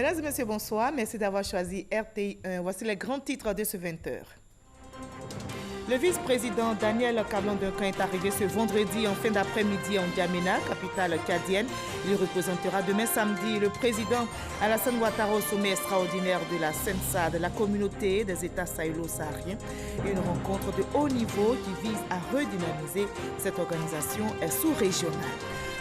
Mesdames et messieurs, bonsoir. Merci d'avoir choisi RTI 1. Voici les grands titres de ce 20h. Le vice-président Daniel Kablan-Duncan est arrivé ce vendredi en fin d'après-midi en N'Djamena, capitale tchadienne. Il représentera demain samedi le président Alassane Ouattara au sommet extraordinaire de la CENSAD, la communauté des États sahélo-sahariens. Une rencontre de haut niveau qui vise à redynamiser cette organisation sous-régionale.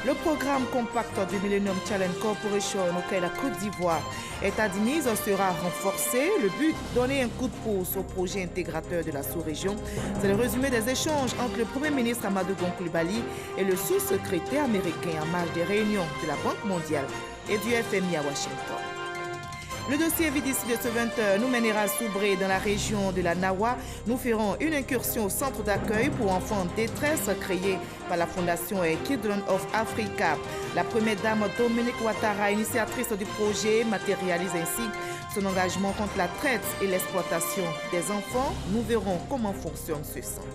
Le programme compact du Millennium Challenge Corporation auquel la Côte d'Ivoire est admise sera renforcé. Le but, donner un coup de pouce au projet intégrateur de la sous-région. C'est le résumé des échanges entre le Premier ministre Amadou Gon Coulibaly et le sous-secrétaire américain en marge des réunions de la Banque mondiale et du FMI à Washington. Le dossier vide ici de ce 20h nous mènera à Soubré dans la région de la Nawa. Nous ferons une incursion au centre d'accueil pour enfants en détresse créé par la fondation Children of Africa. La première dame Dominique Ouattara, initiatrice du projet, matérialise ainsi son engagement contre la traite et l'exploitation des enfants. Nous verrons comment fonctionne ce centre.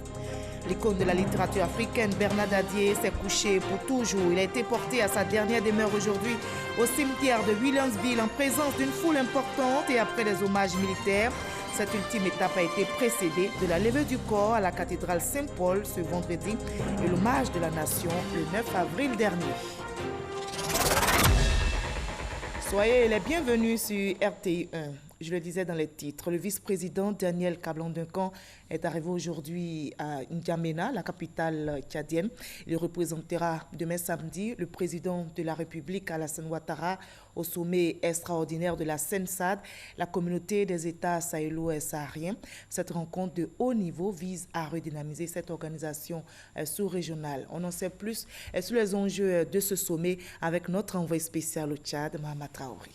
L'icône de la littérature africaine, Bernard Dadier, s'est couché pour toujours. Il a été porté à sa dernière demeure aujourd'hui au cimetière de Williamsville en présence d'une foule importante et après les hommages militaires. Cette ultime étape a été précédée de la levée du corps à la cathédrale Saint-Paul ce vendredi et l'hommage de la nation le 9 avril dernier. Soyez les bienvenus sur RTI 1. Je le disais dans les titres, le vice-président Daniel Kablan-Duncan est arrivé aujourd'hui à N'Djamena, la capitale tchadienne. Il représentera demain samedi le président de la République, Alassane Ouattara, au sommet extraordinaire de la CENSAD, la communauté des États sahélo-sahariens. Cette rencontre de haut niveau vise à redynamiser cette organisation sous-régionale. On en sait plus sur les enjeux de ce sommet avec notre envoyé spécial au Tchad, Mahama Traoré.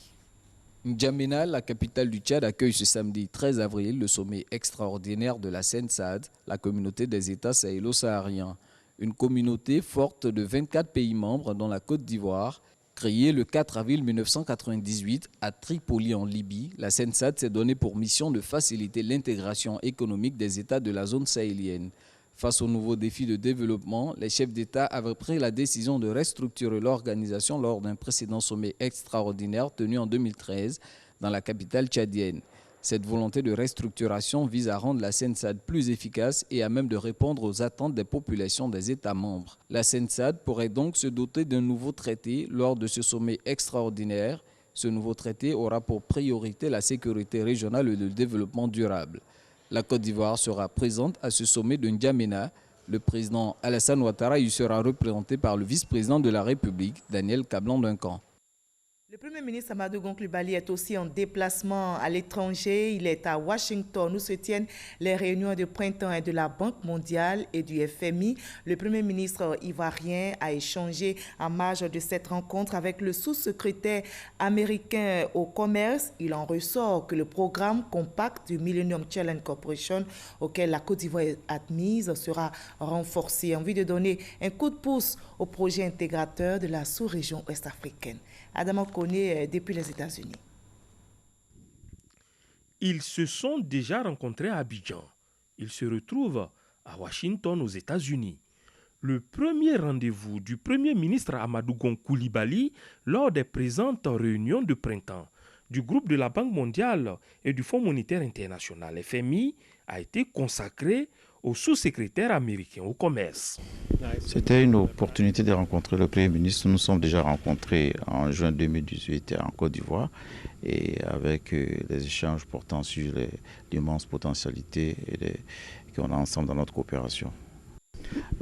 N'Djamena, la capitale du Tchad, accueille ce samedi 13 avril le sommet extraordinaire de la CENSAD, la communauté des États sahélo-sahariens. Une communauté forte de 24 pays membres dont la Côte d'Ivoire. Créée le 4 avril 1998 à Tripoli en Libye, la CENSAD s'est donnée pour mission de faciliter l'intégration économique des États de la zone sahélienne. Face aux nouveaux défis de développement, les chefs d'État avaient pris la décision de restructurer l'organisation lors d'un précédent sommet extraordinaire tenu en 2013 dans la capitale tchadienne. Cette volonté de restructuration vise à rendre la CENSAD plus efficace et à même de répondre aux attentes des populations des États membres. La CENSAD pourrait donc se doter d'un nouveau traité lors de ce sommet extraordinaire. Ce nouveau traité aura pour priorité la sécurité régionale et le développement durable. La Côte d'Ivoire sera présente à ce sommet de N'Djamena. Le président Alassane Ouattara y sera représenté par le vice-président de la République, Daniel Kablan-Duncan. Le Premier ministre Amadou Gon Coulibaly est aussi en déplacement à l'étranger. Il est à Washington où se tiennent les réunions de printemps de la Banque mondiale et du FMI. Le Premier ministre ivoirien a échangé en marge de cette rencontre avec le sous-secrétaire américain au commerce. Il en ressort que le programme compact du Millennium Challenge Corporation auquel la Côte d'Ivoire est admise sera renforcé en vue de donner un coup de pouce au projet intégrateur de la sous-région ouest-africaine. Adama Koné depuis les États-Unis. Ils se sont déjà rencontrés à Abidjan. Ils se retrouvent à Washington aux États-Unis. Le premier rendez-vous du Premier ministre Amadou Gon Coulibaly lors des présentes réunions de printemps du groupe de la Banque mondiale et du Fonds monétaire international FMI a été consacré au sous-secrétaire américain au commerce. C'était une opportunité de rencontrer le Premier ministre. Nous nous sommes déjà rencontrés en juin 2018 en Côte d'Ivoire et avec des échanges portant sur l'immense potentialité qu'on a ensemble dans notre coopération.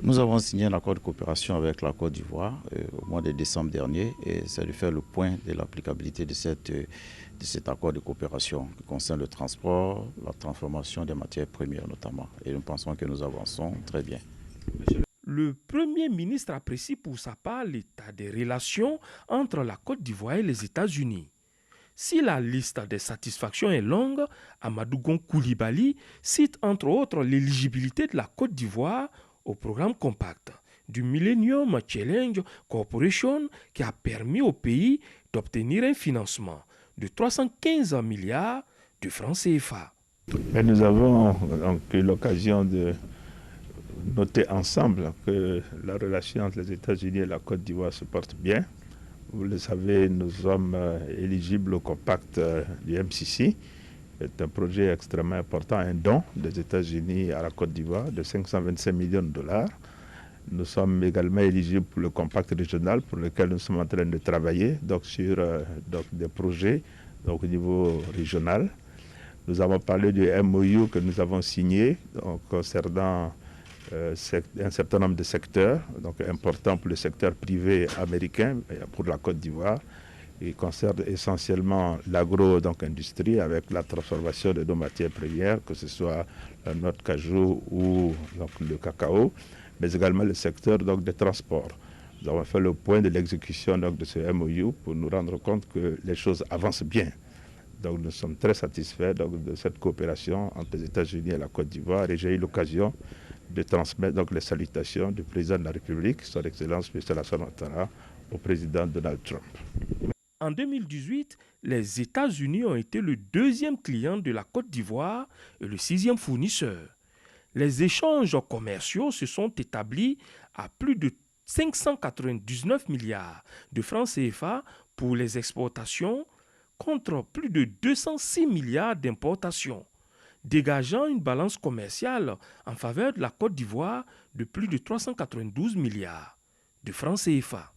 Nous avons signé un accord de coopération avec la Côte d'Ivoire au mois de décembre dernier et ça lui fait le point de l'applicabilité de cet accord de coopération qui concerne le transport, la transformation des matières premières notamment. Et nous pensons que nous avançons très bien. Le Premier ministre apprécie pour sa part l'état des relations entre la Côte d'Ivoire et les États-Unis. Si la liste des satisfactions est longue, Amadou Gon Coulibaly cite entre autres l'éligibilité de la Côte d'Ivoire au programme compact du Millennium Challenge Corporation qui a permis au pays d'obtenir un financement de 315 milliards de francs CFA. Mais nous avons donc eu l'occasion de noter ensemble que la relation entre les États-Unis et la Côte d'Ivoire se porte bien. Vous le savez, nous sommes éligibles au compact du MCC. C'est un projet extrêmement important, un don des États-Unis à la Côte d'Ivoire de 525 millions de dollars. Nous sommes également éligibles pour le compact régional pour lequel nous sommes en train de travailler sur des projets au niveau régional. Nous avons parlé du MOU que nous avons signé concernant un certain nombre de secteurs importants pour le secteur privé américain pour la Côte d'Ivoire. Il concerne essentiellement l'agro-industrie avec la transformation de nos matières premières, que ce soit la noix de cajou ou le cacao, mais également le secteur des transports. Nous avons fait le point de l'exécution de ce MOU pour nous rendre compte que les choses avancent bien. Donc nous sommes très satisfaits de cette coopération entre les États-Unis et la Côte d'Ivoire et j'ai eu l'occasion de transmettre les salutations du président de la République, son Excellence M. Alassane Ouattara, au président Donald Trump. En 2018, les États-Unis ont été le 2e client de la Côte d'Ivoire et le 6e fournisseur. Les échanges commerciaux se sont établis à plus de 599 milliards de francs CFA pour les exportations contre plus de 206 milliards d'importations, dégageant une balance commerciale en faveur de la Côte d'Ivoire de plus de 392 milliards de francs CFA.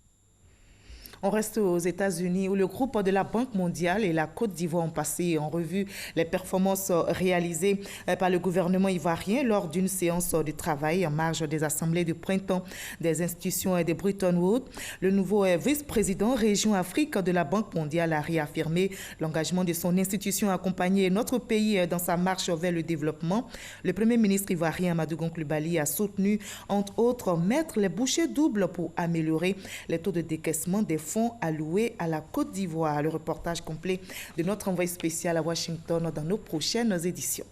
On reste aux États-Unis où le groupe de la Banque mondiale et la Côte d'Ivoire ont passé en revue les performances réalisées par le gouvernement ivoirien lors d'une séance de travail en marge des assemblées de printemps des institutions de Bretton Woods. Le nouveau vice-président région Afrique de la Banque mondiale a réaffirmé l'engagement de son institution à accompagner notre pays dans sa marche vers le développement. Le premier ministre ivoirien Amadou Gon Coulibaly a soutenu, entre autres, mettre les bouchées doubles pour améliorer les taux de décaissement des fonds alloués à la Côte d'Ivoire. Le reportage complet de notre envoyé spécial à Washington dans nos prochaines éditions.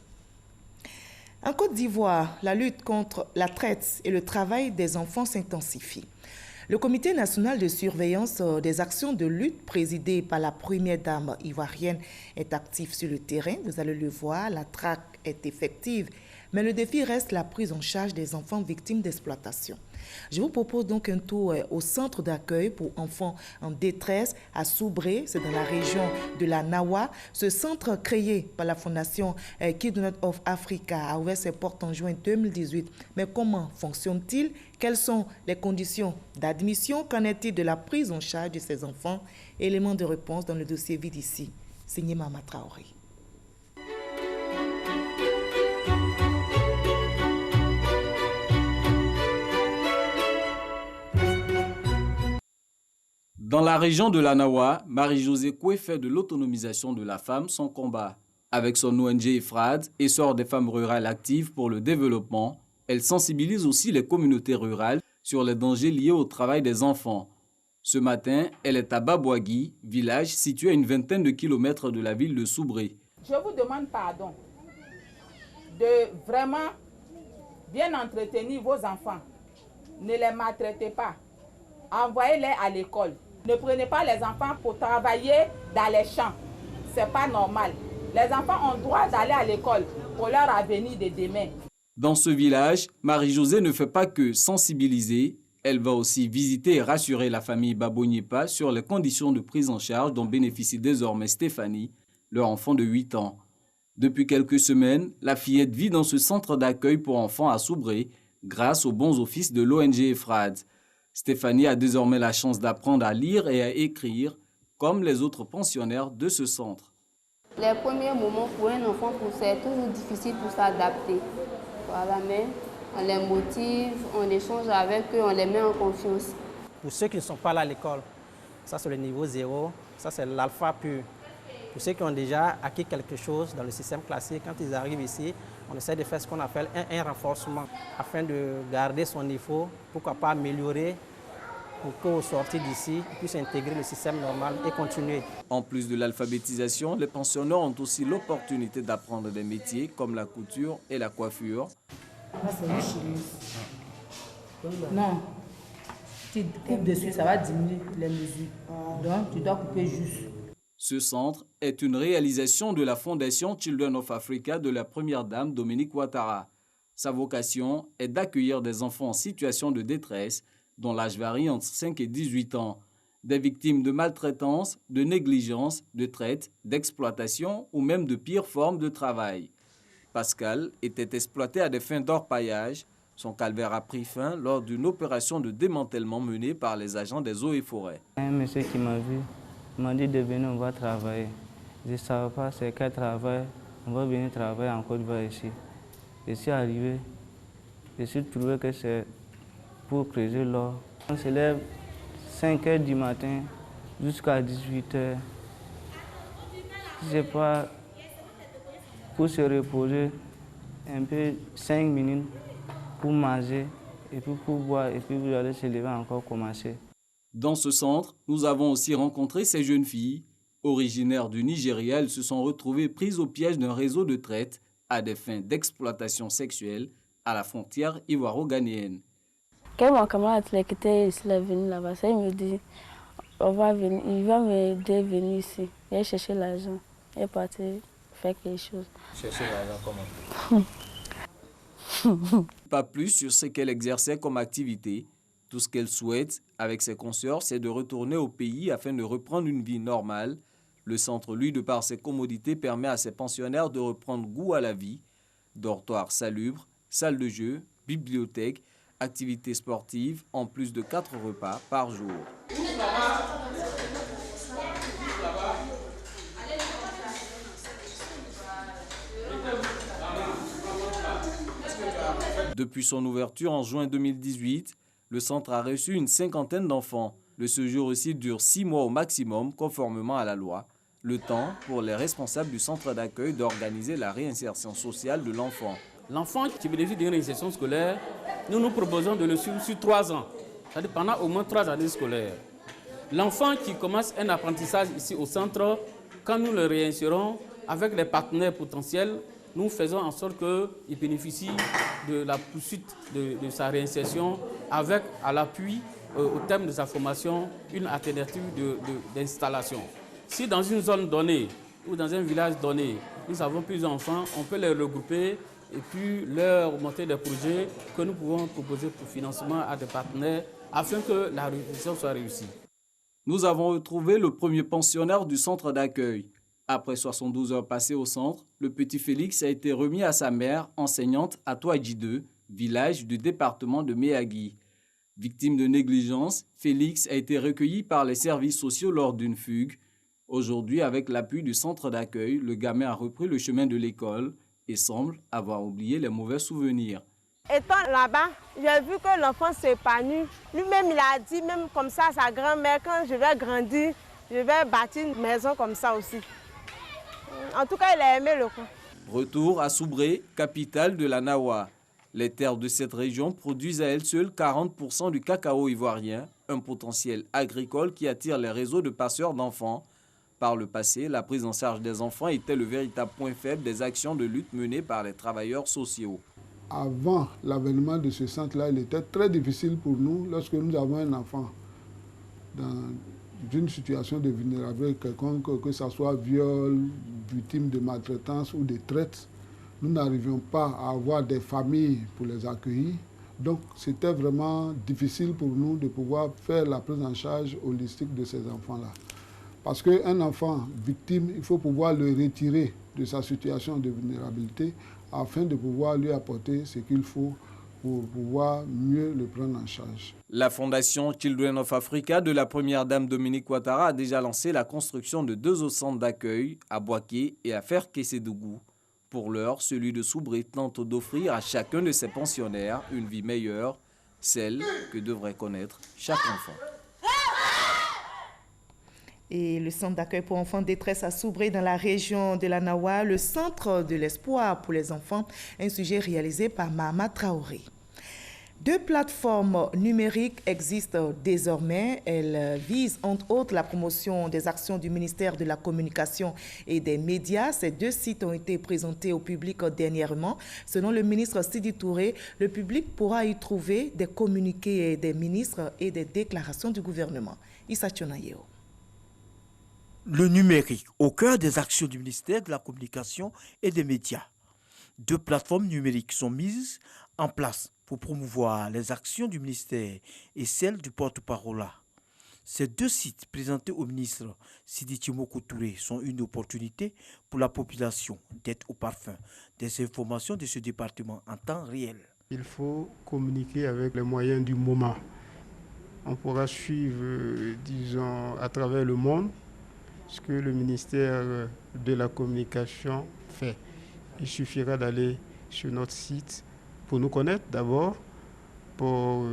En Côte d'Ivoire, la lutte contre la traite et le travail des enfants s'intensifie. Le Comité national de surveillance des actions de lutte présidé par la première dame ivoirienne est actif sur le terrain. Vous allez le voir, la traque est effective, mais le défi reste la prise en charge des enfants victimes d'exploitation. Je vous propose donc un tour au centre d'accueil pour enfants en détresse à Soubré, c'est dans la région de la Nawa. Ce centre créé par la fondation Kidney of Africa a ouvert ses portes en juin 2018. Mais comment fonctionne-t-il? Quelles sont les conditions d'admission? Qu'en est-il de la prise en charge de ces enfants? Élément de réponse dans le dossier vide ici. Signé Mama Traoré. Dans la région de la Nawa, Marie-Josée Koué fait de l'autonomisation de la femme son combat. Avec son ONG EFRAD, Essor des femmes rurales actives pour le développement, elle sensibilise aussi les communautés rurales sur les dangers liés au travail des enfants. Ce matin, elle est à Babouagui, village situé à une vingtaine de kilomètres de la ville de Soubré. Je vous demande pardon de vraiment bien entretenir vos enfants. Ne les maltraitez pas. Envoyez-les à l'école. Ne prenez pas les enfants pour travailler dans les champs. Ce n'est pas normal. Les enfants ont droit d'aller à l'école pour leur avenir de demain. Dans ce village, Marie-Josée ne fait pas que sensibiliser. Elle va aussi visiter et rassurer la famille Babouagnipa sur les conditions de prise en charge dont bénéficie désormais Stéphanie, leur enfant de 8 ans. Depuis quelques semaines, la fillette vit dans ce centre d'accueil pour enfants à Soubré grâce aux bons offices de l'ONG EFRAD. Stéphanie a désormais la chance d'apprendre à lire et à écrire, comme les autres pensionnaires de ce centre. Les premiers moments pour un enfant, c'est toujours difficile pour s'adapter. Voilà, mais on les motive, on échange avec eux, on les met en confiance. Pour ceux qui ne sont pas là à l'école, ça c'est le niveau 0, ça c'est l'alpha pur. Pour ceux qui ont déjà acquis quelque chose dans le système classique, quand ils arrivent ici, on essaie de faire ce qu'on appelle un renforcement afin de garder son niveau, pourquoi pas améliorer pour qu'au sortir d'ici, ils puissent intégrer le système normal et continuer. En plus de l'alphabétisation, les pensionnaires ont aussi l'opportunité d'apprendre des métiers comme la couture et la coiffure. Non, tu coupes dessus, ça va diminuer les mesures. Donc, tu dois couper juste. Ce centre est une réalisation de la fondation Children of Africa de la première dame Dominique Ouattara. Sa vocation est d'accueillir des enfants en situation de détresse dont l'âge varie entre 5 et 18 ans. des victimes de maltraitance, de négligence, de traite, d'exploitation ou même de pires formes de travail. Pascal était exploité à des fins d'orpaillage. Son calvaire a pris fin lors d'une opération de démantèlement menée par les agents des eaux et forêts. Un monsieur qui m'a vu m'a dit de venir, on va travailler. Je ne savais pas c'est quel travail, on va venir travailler en Côte d'Ivoire ici. Je suis arrivé, je suis trouvé que c'est pour creuser l'or. On se lève 5 h du matin jusqu'à 18 h. Je ne sais pas, pour se reposer un peu 5 minutes, pour manger, et puis pour boire, et puis vous allez se lever encore commencer. Dans ce centre, nous avons aussi rencontré ces jeunes filles. Originaires du Nigeria, elles se sont retrouvées prises au piège d'un réseau de traite à des fins d'exploitation sexuelle à la frontière ivoiro-ghanéenne. Quand mon camarade qui était ici, il est venu là-bas, il me dit, il va m'aider à venir ici. Il a cherché l'argent, il est parti faire quelque chose. Chercher l'argent comment? Pas plus sur ce qu'elle exerçait comme activité. Tout ce qu'elle souhaite avec ses consoeurs, c'est de retourner au pays afin de reprendre une vie normale. Le centre, lui, de par ses commodités, permet à ses pensionnaires de reprendre goût à la vie. Dortoir salubre, salle de jeu, bibliothèque, activités sportives, en plus de 4 repas par jour. Depuis son ouverture en juin 2018, le centre a reçu une 50aine d'enfants. Le séjour aussi dure 6 mois au maximum, conformément à la loi. Le temps pour les responsables du centre d'accueil d'organiser la réinsertion sociale de l'enfant. L'enfant qui bénéficie d'une réinsertion scolaire, nous proposons de le suivre sur 3 ans, c'est-à-dire pendant au moins 3 années scolaires. L'enfant qui commence un apprentissage ici au centre, quand nous le réinsérons avec les partenaires potentiels, nous faisons en sorte qu'il bénéficie de la poursuite de sa réinsertion avec, à l'appui, au terme de sa formation, une alternative d'installation. Si dans une zone donnée ou dans un village donné, nous avons plusieurs enfants, on peut les regrouper et puis leur monter des projets que nous pouvons proposer pour financement à des partenaires afin que la réinsertion soit réussie. Nous avons retrouvé le premier pensionnaire du centre d'accueil. Après 72 heures passées au centre, le petit Félix a été remis à sa mère, enseignante à Touadji 2, village du département de Méagui. Victime de négligence, Félix a été recueilli par les services sociaux lors d'une fugue. Aujourd'hui, avec l'appui du centre d'accueil, le gamin a repris le chemin de l'école et semble avoir oublié les mauvais souvenirs. Étant là-bas, j'ai vu que l'enfant s'épanouit. Lui-même, il a dit, même comme ça à sa grand-mère, quand je vais grandir, je vais bâtir une maison comme ça aussi. En tout cas, il a aimé le coin. Retour à Soubré, capitale de la Nawa. Les terres de cette région produisent à elles seules 40% du cacao ivoirien, un potentiel agricole qui attire les réseaux de passeurs d'enfants. Par le passé, la prise en charge des enfants était le véritable point faible des actions de lutte menées par les travailleurs sociaux. Avant l'avènement de ce centre-là, il était très difficile pour nous lorsque nous avons un enfant dans une situation de vulnérabilité quelconque, que ce soit viol, victime de maltraitance ou de traite. Nous n'arrivions pas à avoir des familles pour les accueillir. Donc c'était vraiment difficile pour nous de pouvoir faire la prise en charge holistique de ces enfants-là. Parce qu'un enfant victime, il faut pouvoir le retirer de sa situation de vulnérabilité afin de pouvoir lui apporter ce qu'il faut pour pouvoir mieux le prendre en charge. La fondation Children of Africa de la première dame Dominique Ouattara a déjà lancé la construction de 2 autres centres d'accueil à Boaké et à Ferkessédougou. Pour l'heure, celui de Soubré tente d'offrir à chacun de ses pensionnaires une vie meilleure, celle que devrait connaître chaque enfant. Et le centre d'accueil pour enfants détresse à Soubré dans la région de la Nawa, le centre de l'espoir pour les enfants, un sujet réalisé par Mahama Traoré. 2 plateformes numériques existent désormais. Elles visent entre autres la promotion des actions du ministère de la Communication et des Médias. Ces 2 sites ont été présentés au public dernièrement. Selon le ministre Sidi Touré, le public pourra y trouver des communiqués des ministres et des déclarations du gouvernement. Issa Tchonayeo. Le numérique, au cœur des actions du ministère de la Communication et des Médias. 2 plateformes numériques sont mises en place pour promouvoir les actions du ministère et celles du porte-parole. Ces 2 sites présentés au ministre Sidi Tchimoko Touré sont une opportunité pour la population d'être au parfum des informations de ce département en temps réel. Il faut communiquer avec les moyens du moment. On pourra suivre, disons, à travers le monde ce que le ministère de la Communication fait. Il suffira d'aller sur notre site pour nous connaître d'abord, pour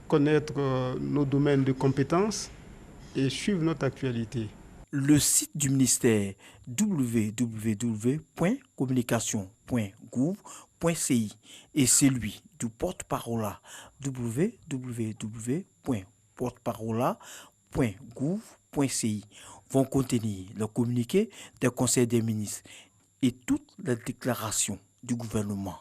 connaître nos domaines de compétences et suivre notre actualité. Le site du ministère www.communication.gouv.ci et celui du porte-parole www.porteparole.gouv.ci vont contenir le communiqué des conseils des ministres et toutes les déclarations du gouvernement.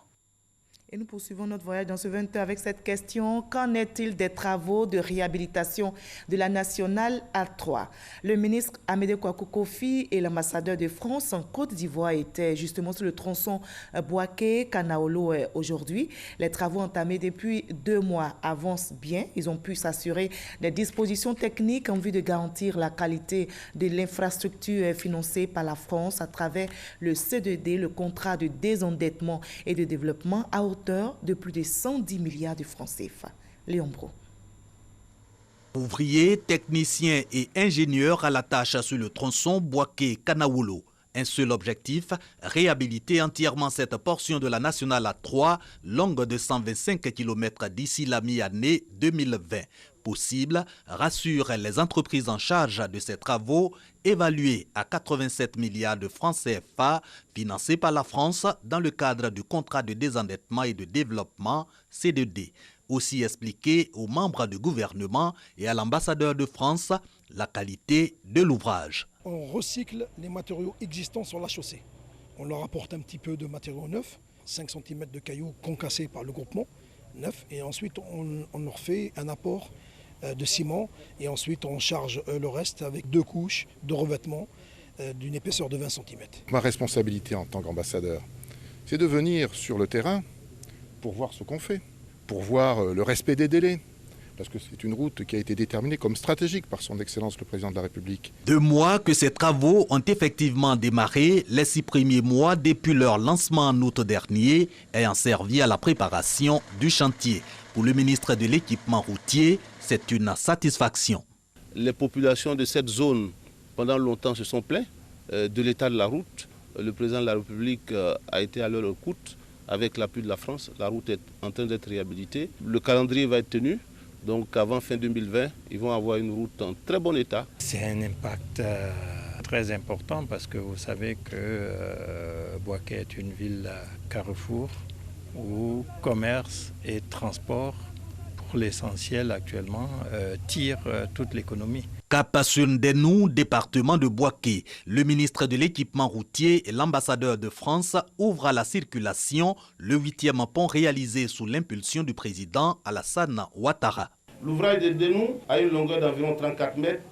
Et nous poursuivons notre voyage dans ce 20h avec cette question. Qu'en est-il des travaux de réhabilitation de la nationale A3? Le ministre Amédée Kouakou Kofi et l'ambassadeur de France en Côte d'Ivoire étaient justement sur le tronçon Boaké-Kanaolo aujourd'hui. Les travaux entamés depuis 2 mois avancent bien. Ils ont pu s'assurer des dispositions techniques en vue de garantir la qualité de l'infrastructure financée par la France à travers le C2D, le contrat de désendettement et de développement à hauteur de plus de 110 milliards de francs CFA. Léon Bro. Ouvriers, techniciens et ingénieurs à la tâche sur le tronçon Boaké-Kanaolo. Un seul objectif, réhabiliter entièrement cette portion de la nationale A3, longue de 125 km d'ici la mi-année 2020. Possible, rassurent les entreprises en charge de ces travaux, évalués à 87 milliards de francs CFA, financés par la France dans le cadre du contrat de désendettement et de développement C2D. Aussi expliqué aux membres du gouvernement et à l'ambassadeur de France la qualité de l'ouvrage. On recycle les matériaux existants sur la chaussée. On leur apporte un petit peu de matériaux neufs, 5 cm de cailloux concassés par le groupement neuf, et ensuite on leur fait un apport de ciment et ensuite on charge le reste avec 2 couches de revêtement d'une épaisseur de 20 cm. Ma responsabilité en tant qu'ambassadeur, c'est de venir sur le terrain pour voir ce qu'on fait, pour voir le respect des délais, parce que c'est une route qui a été déterminée comme stratégique par son Excellence le Président de la République. 2 mois que ces travaux ont effectivement démarré, les 6 premiers mois depuis leur lancement en août dernier, ayant servi à la préparation du chantier. Pour le ministre de l'Équipement routier, c'est une satisfaction. Les populations de cette zone, pendant longtemps, se sont plaints de l'état de la route. Le président de la République a été à leur écoute avec l'appui de la France. La route est en train d'être réhabilitée. Le calendrier va être tenu. Donc avant fin 2020, ils vont avoir une route en très bon état. C'est un impact très important parce que vous savez que Boaké est une ville carrefour où commerce et transport, pour l'essentiel actuellement, tirent toute l'économie. Cap sur Ndenou, département de Boaké, le ministre de l'Équipement routier et l'ambassadeur de France ouvrent à la circulation le 8e pont réalisé sous l'impulsion du président Alassane Ouattara. L'ouvrage de Ndenou a une longueur d'environ 34 mètres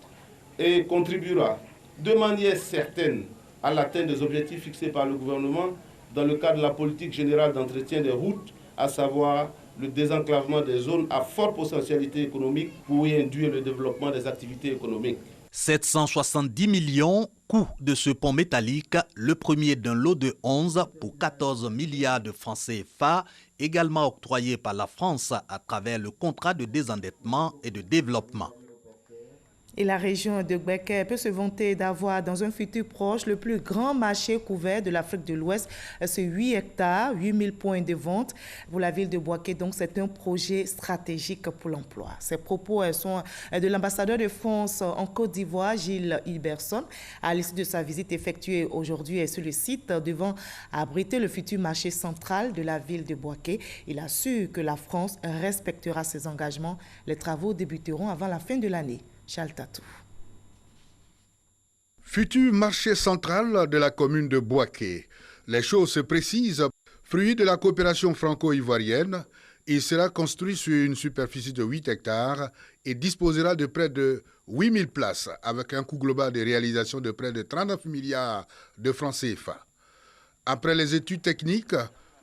et contribuera de manière certaine à l'atteinte des objectifs fixés par le gouvernement dans le cadre de la politique générale d'entretien des routes, à savoir le désenclavement des zones à forte potentialité économique pour y induire le développement des activités économiques. 770 millions, coût de ce pont métallique, le premier d'un lot de 11 pour 14 milliards de francs CFA, également octroyé par la France à travers le contrat de désendettement et de développement. Et la région de Boaké peut se vanter d'avoir dans un futur proche le plus grand marché couvert de l'Afrique de l'Ouest. C'est 8 hectares, 8000 points de vente pour la ville de Boaké. Donc c'est un projet stratégique pour l'emploi. Ces propos sont de l'ambassadeur de France en Côte d'Ivoire, Gilles Hilberson, à l'issue de sa visite effectuée aujourd'hui sur le site devant abriter le futur marché central de la ville de Boaké. Il assure que la France respectera ses engagements. Les travaux débuteront avant la fin de l'année. Charles Tatou. Futur marché central de la commune de Boaké. Les choses se précisent. Fruit de la coopération franco-ivoirienne, il sera construit sur une superficie de 8 hectares et disposera de près de 8000 places avec un coût global de réalisation de près de 39 milliards de francs CFA. Après les études techniques,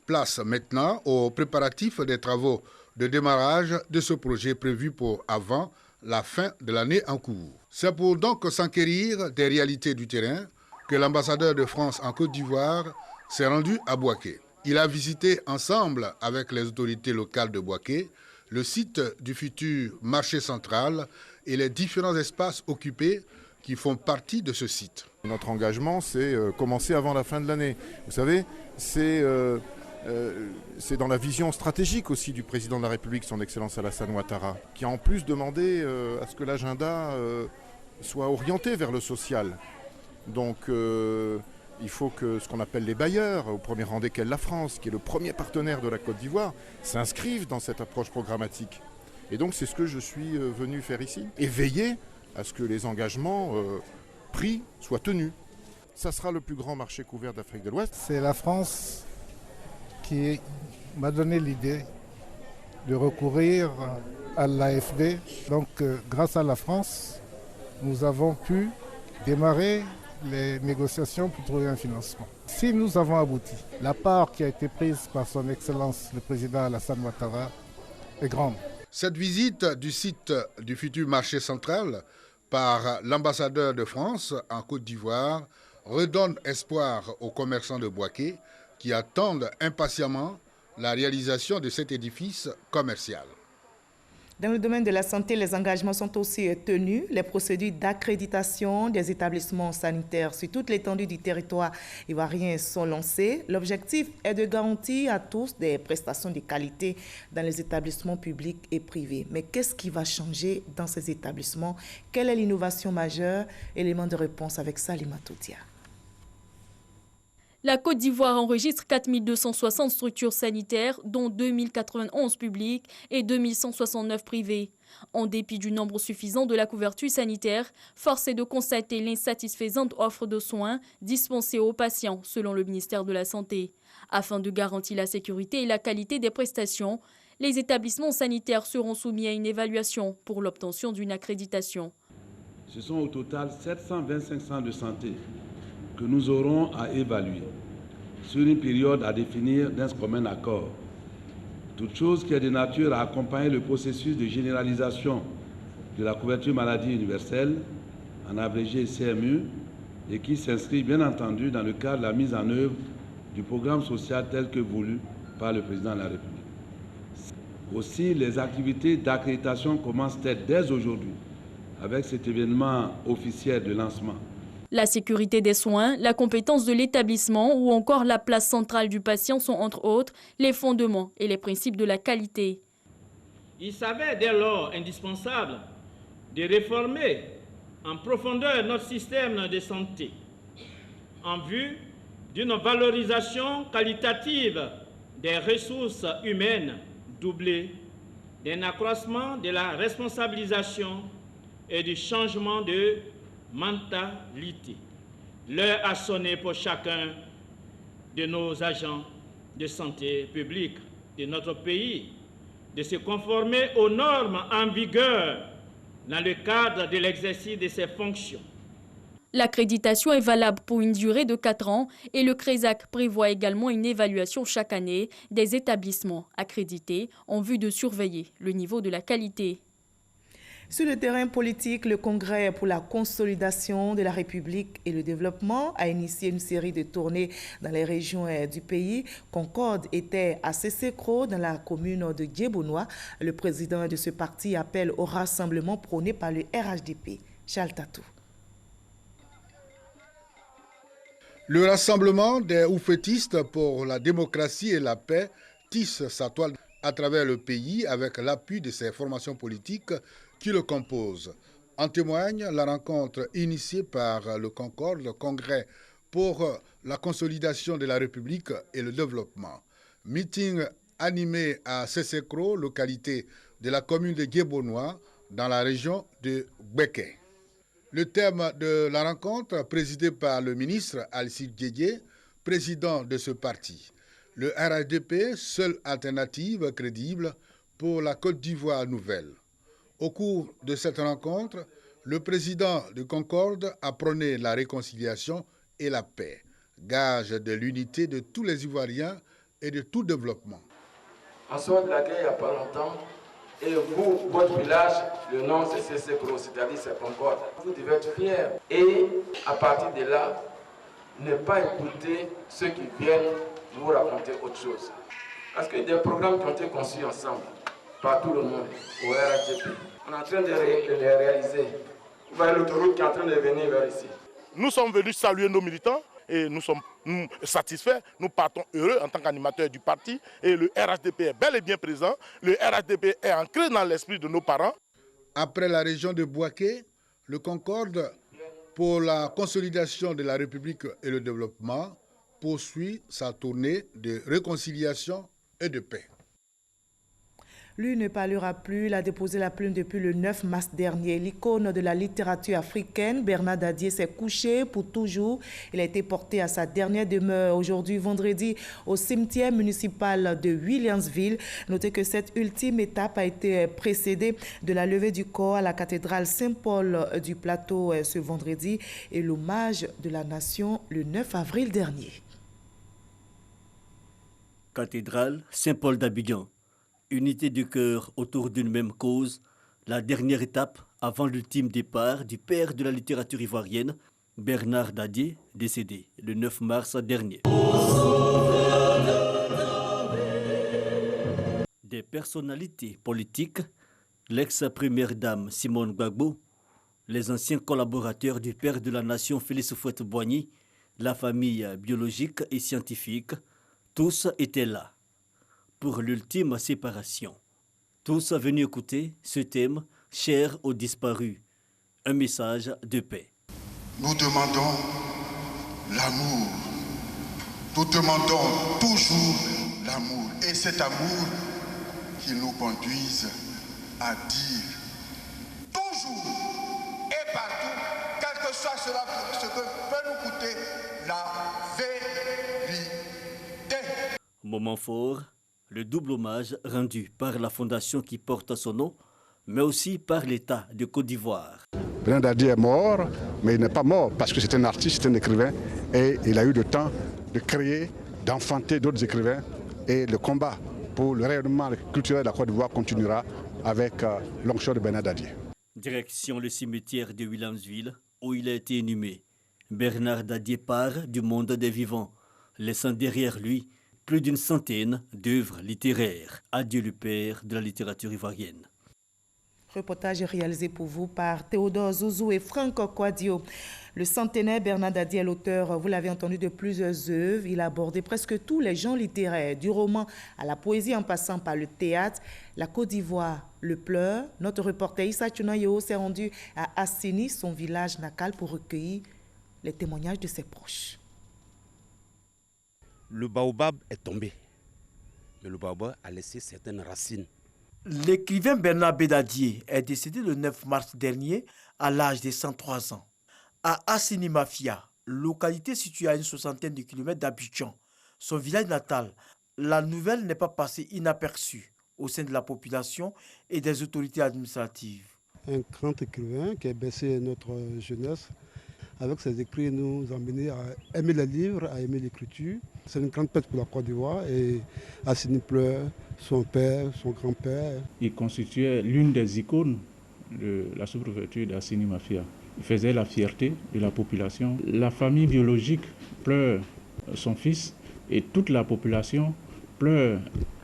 place maintenant aux préparatifs des travaux de démarrage de ce projet prévu pour avant la fin de l'année en cours. C'est pour donc s'enquérir des réalités du terrain que l'ambassadeur de France en Côte d'Ivoire s'est rendu à Bouaké. Il a visité ensemble avec les autorités locales de Bouaké le site du futur marché central et les différents espaces occupés qui font partie de ce site. Notre engagement, c'est commencer avant la fin de l'année. Vous savez, c'est dans la vision stratégique aussi du président de la République, son Excellence Alassane Ouattara, qui a en plus demandé à ce que l'agenda soit orienté vers le social. Donc il faut que ce qu'on appelle les bailleurs, au premier rang desquels la France, qui est le premier partenaire de la Côte d'Ivoire, s'inscrivent dans cette approche programmatique. Et donc c'est ce que je suis venu faire ici, et veiller à ce que les engagements pris soient tenus. Ça sera le plus grand marché couvert d'Afrique de l'Ouest. C'est la France qui m'a donné l'idée de recourir à l'AFD. Donc grâce à la France, nous avons pu démarrer les négociations pour trouver un financement. Si nous avons abouti, la part qui a été prise par son Excellence le Président Alassane Ouattara est grande. Cette visite du site du futur marché central par l'ambassadeur de France en Côte d'Ivoire redonne espoir aux commerçants de Bouaké qui attendent impatiemment la réalisation de cet édifice commercial. Dans le domaine de la santé, les engagements sont aussi tenus. Les procédures d'accréditation des établissements sanitaires sur toute l'étendue du territoire ivoirien sont lancées. L'objectif est de garantir à tous des prestations de qualité dans les établissements publics et privés. Mais qu'est-ce qui va changer dans ces établissements? Quelle est l'innovation majeure? Élément de réponse avec Salima Toutia. La Côte d'Ivoire enregistre 4260 structures sanitaires, dont 2091 publiques et 2169 privées. En dépit du nombre suffisant de la couverture sanitaire, force est de constater l'insatisfaisante offre de soins dispensée aux patients, selon le ministère de la Santé. Afin de garantir la sécurité et la qualité des prestations, les établissements sanitaires seront soumis à une évaluation pour l'obtention d'une accréditation. Ce sont au total 725 centres de santé que nous aurons à évaluer sur une période à définir d'un commun accord. Toute chose qui est de nature à accompagner le processus de généralisation de la couverture maladie universelle, en abrégé CMU, et qui s'inscrit bien entendu dans le cadre de la mise en œuvre du programme social tel que voulu par le président de la République. Aussi, les activités d'accréditation commencent-elles dès aujourd'hui avec cet événement officiel de lancement. La sécurité des soins, la compétence de l'établissement ou encore la place centrale du patient sont entre autres les fondements et les principes de la qualité. Il s'avère dès lors indispensable de réformer en profondeur notre système de santé en vue d'une valorisation qualitative des ressources humaines doublée, d'un accroissement de la responsabilisation et du changement de mentalité. L'heure a sonné pour chacun de nos agents de santé publique de notre pays de se conformer aux normes en vigueur dans le cadre de l'exercice de ses fonctions. L'accréditation est valable pour une durée de 4 ans et le CRESAC prévoit également une évaluation chaque année des établissements accrédités en vue de surveiller le niveau de la qualité. Sur le terrain politique, le Congrès pour la consolidation de la République et le développement a initié une série de tournées dans les régions du pays. Concorde était à Sésékro, dans la commune de Djebonois. Le président de ce parti appelle au rassemblement prôné par le RHDP. Charles Tatou. Le rassemblement des oufetistes pour la démocratie et la paix tisse sa toile à travers le pays avec l'appui de ses formations politiques qui le composent. En témoigne la rencontre initiée par le Concorde, le Congrès pour la consolidation de la République et le développement. Meeting animé à Sésékro, localité de la commune de Djebonois, dans la région de Gbeke. Le thème de la rencontre, présidé par le ministre Alcide Diédié, président de ce parti. Le RHDP, seule alternative crédible pour la Côte d'Ivoire nouvelle. Au cours de cette rencontre, le président de Concorde a prôné la réconciliation et la paix, gage de l'unité de tous les Ivoiriens et de tout développement. En sorte de la guerre il n'y a pas longtemps, Et vous, votre village, le nom c'est CC-Pro, c'est-à-dire c'est Concorde. Vous devez être fiers. Et à partir de là, ne pas écouter ceux qui viennent vous raconter autre chose. Parce que des programmes qui ont été conçus ensemble, par tout le monde, au RHDP, on est en train de les réaliser. Vous voyez l'autoroute qui est en train de venir vers ici. Nous sommes venus saluer nos militants et nous sommes satisfaits. Nous partons heureux en tant qu'animateurs du parti et le RHDP est bel et bien présent. Le RHDP est ancré dans l'esprit de nos parents. Après la région de Bouaké, le Concorde pour la consolidation de la République et le développement poursuit sa tournée de réconciliation et de paix. Lui ne parlera plus, il a déposé la plume depuis le 9 mars dernier. L'icône de la littérature africaine, Bernard Dadier, s'est couché pour toujours. Il a été porté à sa dernière demeure aujourd'hui, vendredi, au cimetière municipal de Williamsville. Notez que cette ultime étape a été précédée de la levée du corps à la cathédrale Saint-Paul du Plateau ce vendredi et l'hommage de la nation le 9 avril dernier. Cathédrale Saint-Paul d'Abidjan. Unité du cœur autour d'une même cause, la dernière étape avant l'ultime départ du père de la littérature ivoirienne, Bernard Dadier, décédé le 9 mars dernier. Des personnalités politiques, l'ex-première dame Simone Gbagbo, les anciens collaborateurs du père de la nation Félix Houphouët-Boigny, la famille biologique et scientifique, tous étaient là pour l'ultime séparation. Tous venus écouter ce thème cher aux disparus, un message de paix. Nous demandons l'amour. Nous demandons toujours l'amour. Et cet amour qui nous conduise à dire toujours et partout, quel que soit cela, ce que peut nous coûter, la vérité. Moment fort, le double hommage rendu par la fondation qui porte son nom, mais aussi par l'État de Côte d'Ivoire. Bernard Dadier est mort, mais il n'est pas mort parce que c'est un artiste, c'est un écrivain, et il a eu le temps de créer, d'enfanter d'autres écrivains, et le combat pour le rayonnement culturel de la Côte d'Ivoire continuera avec l'onction de Bernard Dadier. Direction le cimetière de Williamsville, où il a été inhumé. Bernard Dadier part du monde des vivants, laissant derrière lui plus d'une centaine d'œuvres littéraires. Adieu le père de la littérature ivoirienne. Reportage réalisé pour vous par Théodore Zouzou et Franck Quadio. Le centenaire Bernard Dadier est l'auteur, vous l'avez entendu, de plusieurs œuvres. Il a abordé presque tous les genres littéraires, du roman à la poésie en passant par le théâtre. La Côte d'Ivoire le pleure. Notre reporter Issa Tchounayo s'est rendu à Assini, son village natal, pour recueillir les témoignages de ses proches. Le baobab est tombé, mais le baobab a laissé certaines racines. L'écrivain Bernard Dadier est décédé le 9 mars dernier à l'âge de 103 ans. À Assini Mafia, localité située à une soixantaine de kilomètres d'Abidjan, son village natal, la nouvelle n'est pas passée inaperçue au sein de la population et des autorités administratives. Un grand écrivain qui a bercé notre jeunesse. Avec ses écrits, nous emmener à aimer les livres, à aimer l'écriture. C'est une grande perte pour la Côte d'Ivoire et Assini pleure, son père, son grand-père. Il constituait l'une des icônes de la sous-préfecture d'Assini Mafia. Il faisait la fierté de la population. La famille biologique pleure son fils et toute la population pleure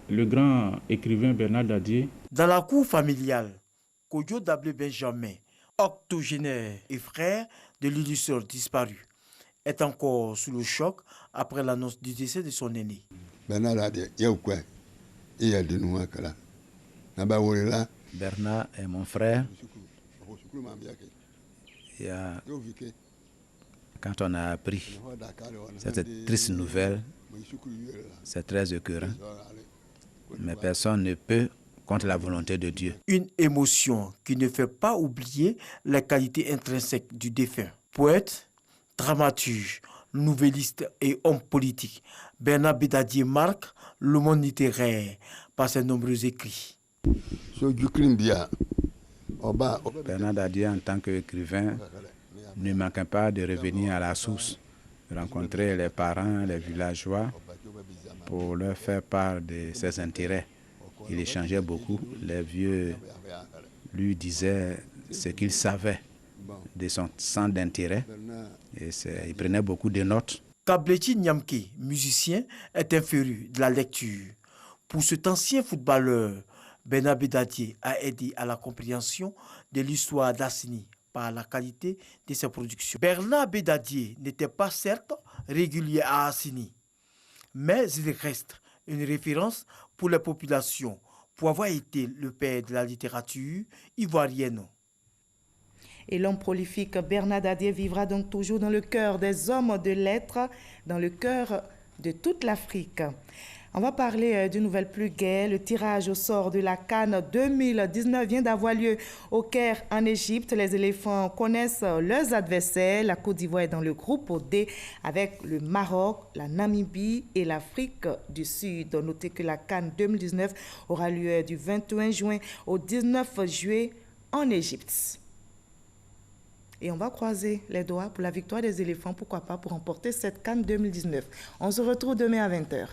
le grand écrivain Bernard Dadier. Dans la cour familiale, Kodjo Dablé Benjamin, octogénaire et frère de l'illustre disparu, est encore sous le choc après l'annonce du décès de son aîné. Bernard est mon frère. Quand on a appris cette triste nouvelle, c'est très écœurant. Mais personne ne peut contre la volonté de Dieu. Une émotion qui ne fait pas oublier les qualités intrinsèques du défunt. Poète, dramaturge, nouvelliste et homme politique, Bernard Dadier marque le monde littéraire par ses nombreux écrits. Bernard Dadier, en tant qu'écrivain, ne manque pas de revenir à la source, de rencontrer les parents, les villageois, pour leur faire part de ses intérêts Il échangeait beaucoup. Les vieux lui disaient ce qu'il savait de son centre d'intérêt. Et il prenait beaucoup de notes. Kablechi Nyamke, musicien, est un féru de la lecture. Pour cet ancien footballeur, Bernard Bédadier a aidé à la compréhension de l'histoire d'Assini par la qualité de ses productions. Bernard Bédadier n'était pas certes régulier à Assini, mais il reste une référence pour les populations pour avoir été le père de la littérature ivoirienne. Et l'homme prolifique Bernard Bédadier vivra donc toujours dans le cœur des hommes de lettres, dans le cœur de toute l'Afrique. On va parler d'une nouvelle plus gaie. Le tirage au sort de la CAN 2019 vient d'avoir lieu au Caire, en Égypte. Les éléphants connaissent leurs adversaires. La Côte d'Ivoire est dans le groupe D avec le Maroc, la Namibie et l'Afrique du Sud. Notez que la CAN 2019 aura lieu du 21 juin au 19 juillet en Égypte. Et on va croiser les doigts pour la victoire des éléphants, pourquoi pas, pour remporter cette CAN 2019. On se retrouve demain à 20h.